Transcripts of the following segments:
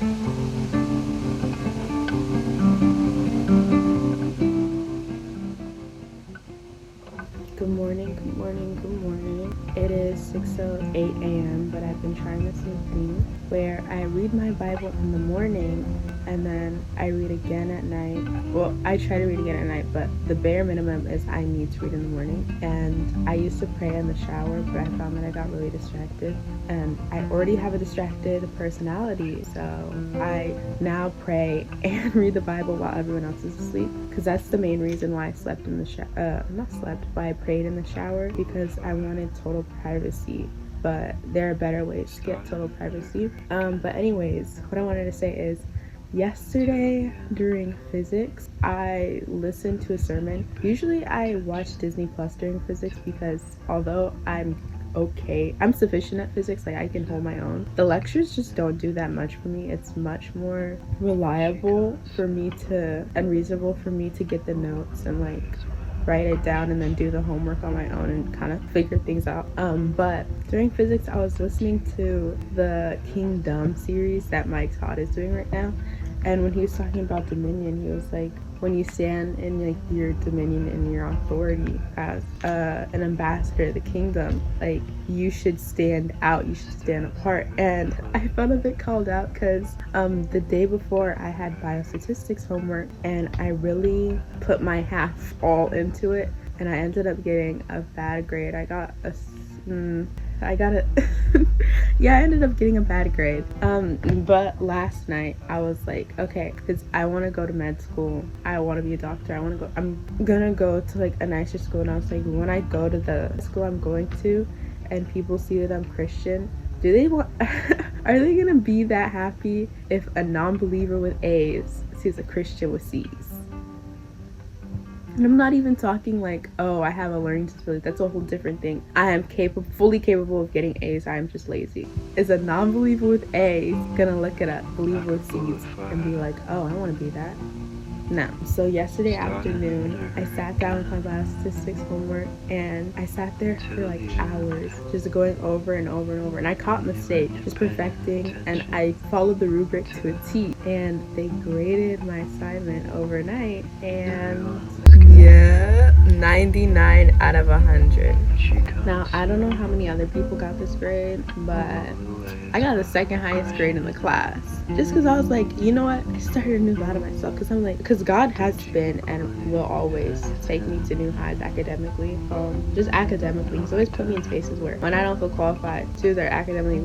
Good morning, good morning, good morning. It is 6:08 a.m., but I've been trying the same thing where I read my Bible in the morning and then I read again at night. Well, I try to read again at night, but the bare minimum is I need to read in the morning. And I used to pray in the shower, but I found that I got really distracted. And I already have a distracted personality, so I now pray and read the Bible while everyone else is asleep, because that's the main reason why I slept in the why I prayed in the shower, because I wanted total privacy. But there are better ways to get total privacy. But anyways, what I wanted to say is, yesterday during physics, I listened to a sermon. Usually I watch Disney Plus during physics because although I'm sufficient at physics, like I can hold my own, the lectures just don't do that much for me. It's much more reliable for me to, and reasonable for me to get the notes and like write it down and then do the homework on my own and kind of figure things out. But during physics, I was listening to the Kingdom series that Mike Todd is doing right now, and when he was talking about dominion, he was like, when you stand in like your dominion and your authority as an ambassador of the kingdom, like you should stand out, you should stand apart. And I felt a bit called out because the day before I had biostatistics homework and I really put my half all into it, and I ended up getting a bad grade. I ended up getting a bad grade. But last night I was like, okay, because I want to go to med school. I want to be a doctor. I'm gonna go to like a nicer school. And I was like, when I go to the school I'm going to and people see that I'm Christian, do they want, are they gonna be that happy if a non-believer with A's sees a Christian with C's? And I'm not even talking like, oh, I have a learning disability. That's a whole different thing. I am fully capable of getting A's. I am just lazy. Is a non-believer with A's gonna look at a believer with C's and be like, oh, I want to be that? No. So yesterday afternoon, I sat down with my biostatistics homework and I sat there for like hours just going over and over and over. And I caught mistakes, just perfecting, and I followed the rubric to a T. And they graded my assignment overnight, and yeah, 99 out of 100. Now, I don't know how many other people got this grade, but I got the second highest grade in the class. Just because I was like, you know what? I started a new God of myself. Because God has been and will always take me to new highs academically. Just academically. He's always put me in spaces where when I don't feel qualified, 2, they're academically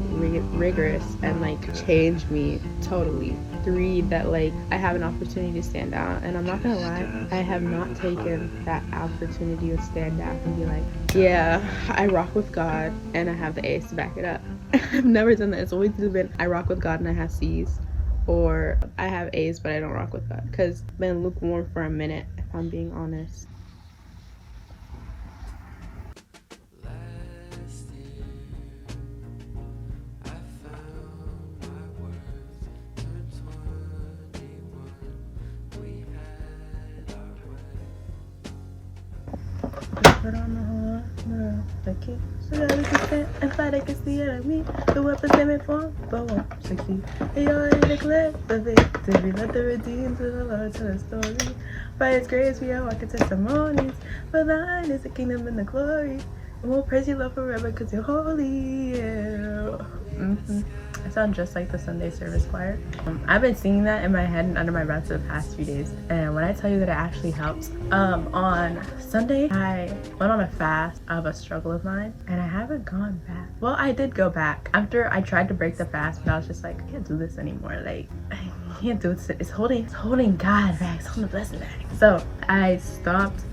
rigorous and like change me totally. 3, that like I have an opportunity to stand out. And I'm not gonna lie, I have not taken that opportunity to stand out and be like, yeah, I rock with God and I have the A's to back it up. I've never done that. It's always been I rock with God and I have C's, or I have A's but I don't rock with God, because I've been lukewarm for a minute, if I'm being honest. Put on the horn, the kick, so that we can stand and fight against the enemy. The weapons they may form, but won't succeed. They already declared the victory. Let the redeemed of the Lord tell a story. By His grace we are walking testimonies. For thine is the kingdom and the glory. And we'll praise your love forever because you're holy. Yeah. I sound just like the Sunday service choir. I've been singing that in my head and under my breath for the past few days, and when I tell you that it actually helps, on Sunday I went on a fast of a struggle of mine, and I haven't gone back. Well, I did go back after I tried to break the fast, but I was just like, I can't do this anymore. Like, I can't do it. It's holding God back. It's holding the blessing back. So I stopped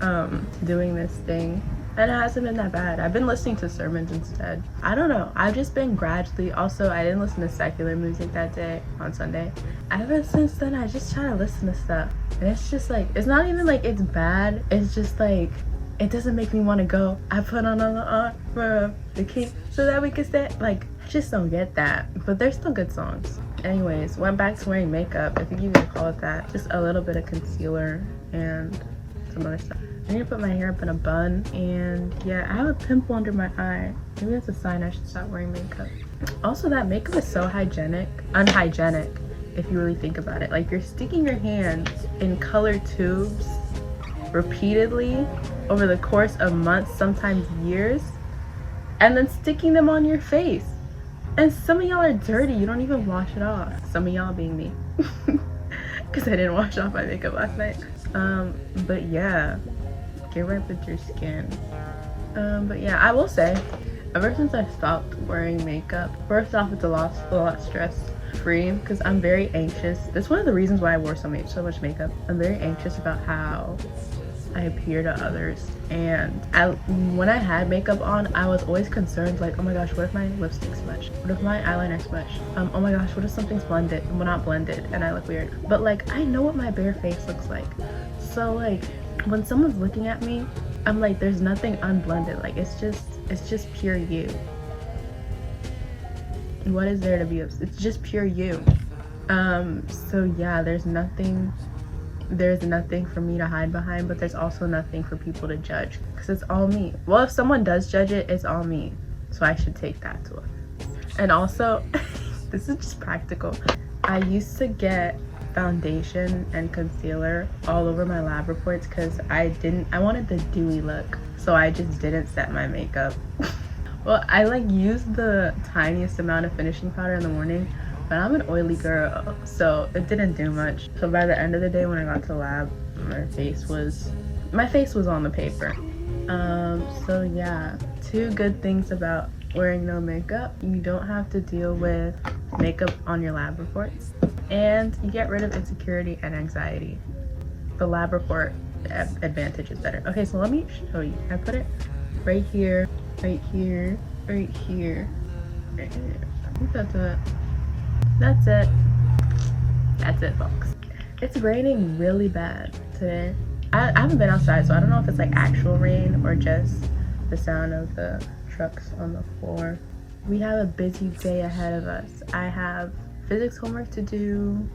doing this thing. And it hasn't been that bad. I've been listening to sermons instead. I don't know. I've just been gradually. Also, I didn't listen to secular music that day on Sunday. Ever since then, I just try to listen to stuff. And it's just like, it's not even like it's bad. It's just like, it doesn't make me want to go. I put on the armor of the king so that we can stand. Like, I just don't get that. But they're still good songs. Anyways, went back to wearing makeup, if you can call it that. Just a little bit of concealer and some other stuff. I need to put my hair up in a bun, and yeah, I have a pimple under my eye. Maybe that's a sign I should stop wearing makeup. Also, that makeup is so unhygienic, if you really think about it. Like, you're sticking your hands in colored tubes repeatedly over the course of months, sometimes years, and then sticking them on your face. And some of y'all are dirty, you don't even wash it off. Some of y'all being me, because I didn't wash off my makeup last night. But yeah, get right with your skin. But yeah, I will say, ever since I stopped wearing makeup, first off, it's a lot stress free, because I'm very anxious. That's one of the reasons why I wore so much makeup. I'm very anxious about how I appear to others, and when I had makeup on, I was always concerned, like, oh my gosh, what if my lipstick's smudged? What if my eyeliner smudged? Oh my gosh, what if something's blended? Well, not blended, and I look weird. But like, I know what my bare face looks like, so like, when someone's looking at me, I'm like, there's nothing unblended. Like, it's just pure you. What is there to be? It's just pure you. So yeah, there's nothing for me to hide behind, but there's also nothing for people to judge, because it's all me. Well, if someone does judge it, it's all me, so I should take that to it. And also, this is just practical. I used to get foundation and concealer all over my lab reports because I wanted the dewy look, so I just didn't set my makeup. Well, I like used the tiniest amount of finishing powder in the morning, but I'm an oily girl, so it didn't do much. So by the end of the day, when I got to the lab, my face was on the paper. So yeah, 2 good things about wearing no makeup: you don't have to deal with makeup on your lab reports, and you get rid of insecurity and anxiety. The lab report advantage is better. Okay, so let me show you. I put it right here, right here, right here, right here. I think that's it. That's it, folks. It's raining really bad today. I haven't been outside, so I don't know if it's like actual rain or just the sound of the trucks on the floor. We have a busy day ahead of us. I have physics homework to do,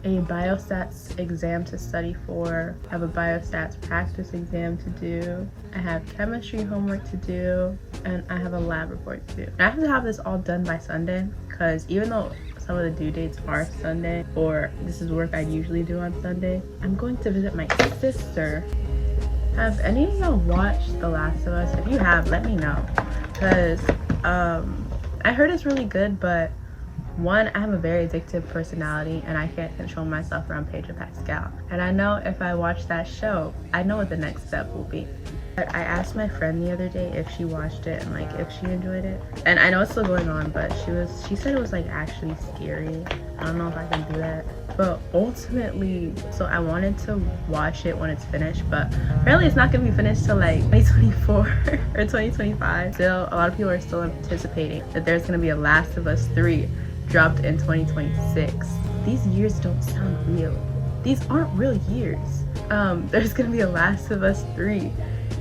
a biostats exam to study for, I have a biostats practice exam to do, I have chemistry homework to do, and I have a lab report to do. I have to have this all done by Sunday, because even though some of the due dates are Sunday, or this is work I'd usually do on Sunday, I'm going to visit my sister. Have any of y'all watched The Last of Us? If you have, let me know, because I heard it's really good, but one, I have a very addictive personality and I can't control myself around Pedro Pascal. And I know if I watch that show, I know what the next step will be. But I asked my friend the other day if she watched it and like if she enjoyed it. And I know it's still going on, but she said it was like actually scary. I don't know if I can do that. But ultimately, so I wanted to watch it when it's finished, but apparently it's not gonna be finished till like 2024 or 2025. Still, a lot of people are still anticipating that there's gonna be a Last of Us 3 dropped in 2026. These years don't sound real. These aren't real years. There's gonna be a Last of Us 3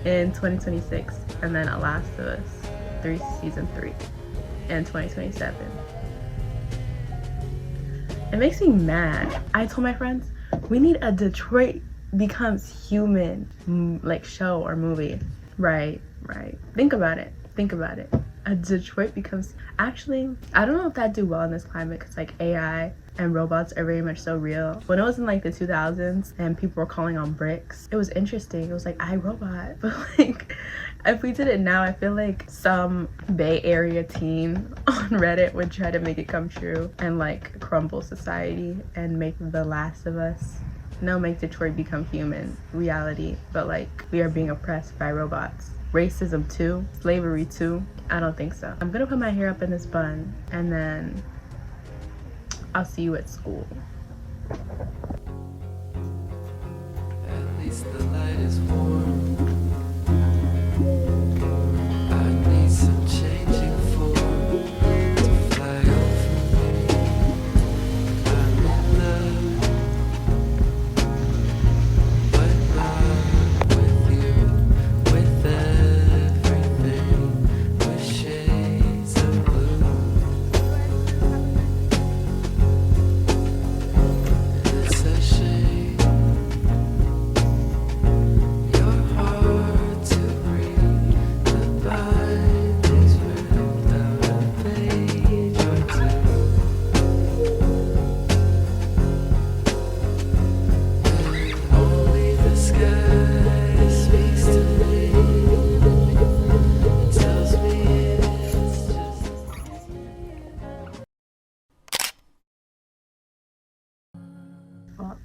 in 2026, and then a Last of Us 3 season 3 in 2027. It makes me mad. I told my friends, we need a Detroit Becomes Human like show or movie. Right. Think about it. A Detroit Becomes... Actually, I don't know if that'd do well in this climate, because like AI and robots are very much so real. When it was in like the 2000s and people were calling on bricks, it was interesting. It was like iRobot. But like, if we did it now, I feel like some Bay Area teen on Reddit would try to make it come true and like crumble society and make The Last of Us, make Detroit Become Human reality. But like, we are being oppressed by robots. Racism too, slavery too. I don't think so. I'm gonna put my hair up in this bun and then I'll see you at school. At least the light is warm. I need some changing form to fly over me. I'm in love, but not with you, with everything, with shades of blue. It's a shame you're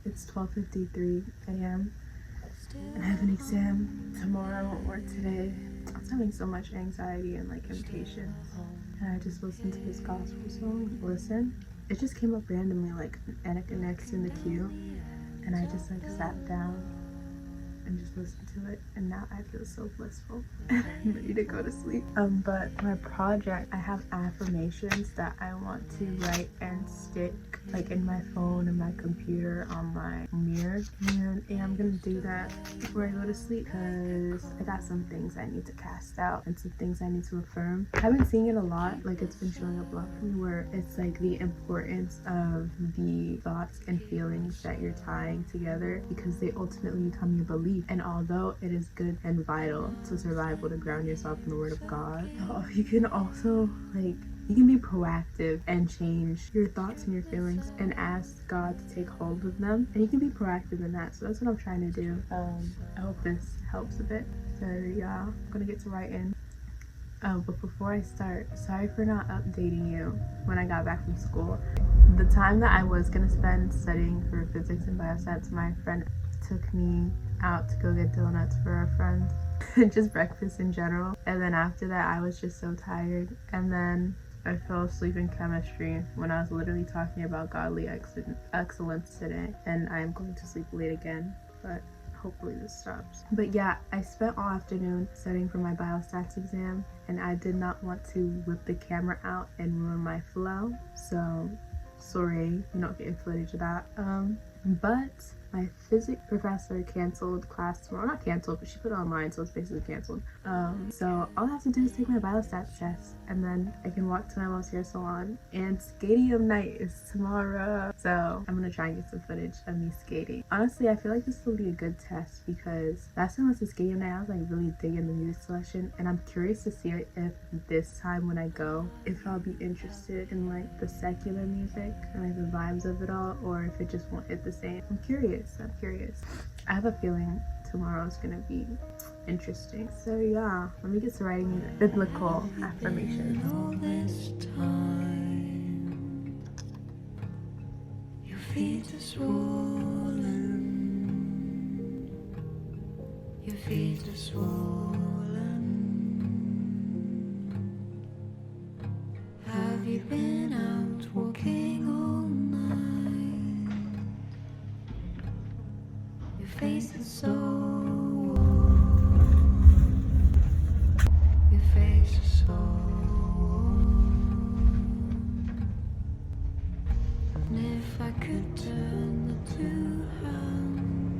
It's 12:53 a.m. and I have an exam tomorrow or today. I was having so much anxiety and like impatience, and I just listened to this gospel song. Listen, it just came up randomly, like next in the queue, and I just like sat down and just listened to it, and now I feel so blissful. I'm ready to go to sleep. But my project, I have affirmations that I want to write and stick like in my phone and my computer on my mirror, and yeah, I'm gonna do that before I go to sleep because I got some things I need to cast out and some things I need to affirm. I've been seeing it a lot, like it's been showing up a lot for me, where it's like the importance of the thoughts and feelings that you're tying together, because they ultimately become your belief. And although it is good and vital to survival to ground yourself in the word of God, you can also you can be proactive and change your thoughts and your feelings and ask God to take hold of them, and you can be proactive in that. So that's what I'm trying to do. I hope this helps a bit. So yeah, I'm gonna get to writing. But before I start, sorry for not updating you when I got back from school. The time that I was gonna spend studying for physics and biostats, my friend took me out to go get donuts for our friends, just breakfast in general. And then after that, I was just so tired, and then I fell asleep in chemistry when I was literally talking about godly excellence today, and I am going to sleep late again, but hopefully this stops. But yeah, I spent all afternoon studying for my biostats exam, and I did not want to whip the camera out and ruin my flow, so sorry you're not getting footage of that. But my physics professor canceled class tomorrow. Not canceled, but she put it online, so it's basically canceled. So all I have to do is take my biostats test, and then I can walk to my mom's hair salon. And skadium night is tomorrow, so I'm gonna try and get some footage of me skating. Honestly, I feel like this will be a good test because last time I was at skadium night, I was like really digging the music selection, and I'm curious to see if this time when I go, if I'll be interested in like the secular music and like the vibes of it all, or if it just won't hit the same. I'm curious. I have a feeling tomorrow's gonna be interesting. So yeah, let me get to writing biblical affirmations. All this time, your feet are swollen. Your feet are swollen. Have you been out walking all night? Your face is so warm. Your face is so warm. And if I could turn the two hands,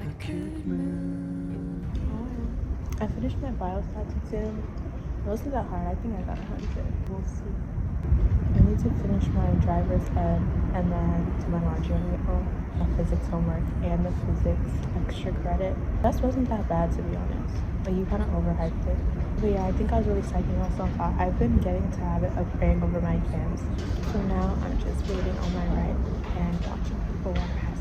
I could move. I finished my biostats exam. It wasn't that hard. I think I got 100. We'll see. I need to finish my driver's ed and then do my laundry when I get home, my physics homework, and the physics extra credit. That wasn't that bad, to be honest. Like, you kind of overhyped it. But yeah, I think I was really psyching myself out. I've been getting into the habit of praying over my exams. So now I'm just waiting on my right and watching people walk past.